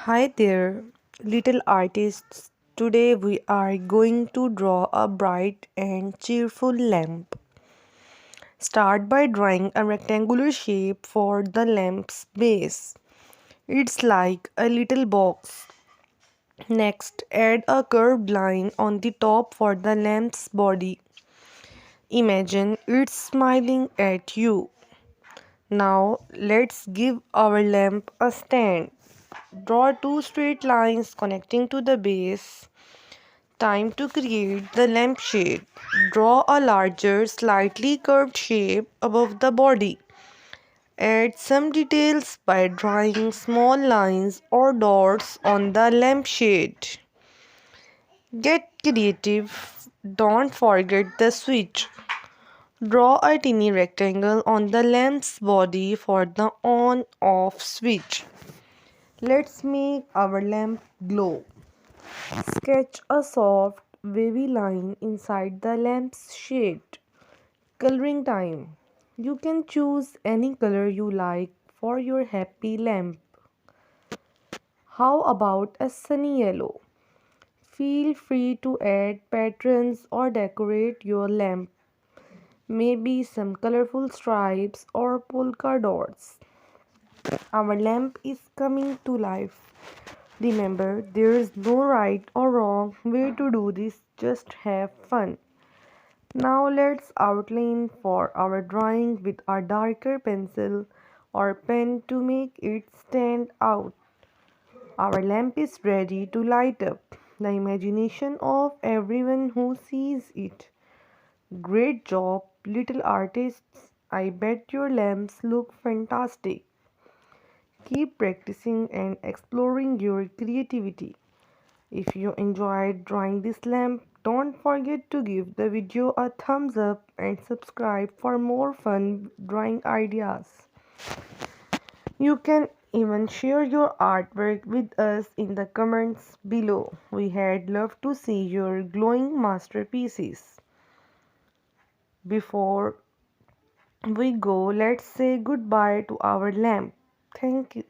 Hi there, little artists. Today we are going to draw a bright and cheerful lamp. Start by drawing a rectangular shape for the lamp's base. It's like a little box. Next, add a curved line on the top for the lamp's body. Imagine it's smiling at you. Now, let's give our lamp a stand. Draw two straight lines connecting to the base. Time to create the lampshade. Draw a larger, slightly curved shape above the body. Add some details by drawing small lines or dots on the lampshade. Get creative. Don't forget the switch. Draw a tiny rectangle on the lamp's body for the on-off switch. Let's make our lamp glow. Sketch a soft, wavy line inside the lamp's shade. Coloring time. You can choose any color you like for your happy lamp. How about a sunny yellow? Feel free to add patterns or decorate your lamp. Maybe some colorful stripes or polka dots. Our lamp is coming to life. Remember, there is no right or wrong way to do this, just have fun. Now let's outline for our drawing with a darker pencil or pen to make it stand out. Our lamp is ready to light up the imagination of everyone who sees it. Great job, little artists. I bet your lamps look fantastic. Keep practicing and exploring your creativity. If you enjoyed drawing this lamp, don't forget to give the video a thumbs up and subscribe for more fun drawing ideas. You can even share your artwork with us in the comments below. We had love to see your glowing masterpieces. Before we go, let's say goodbye to our lamp. Thank you.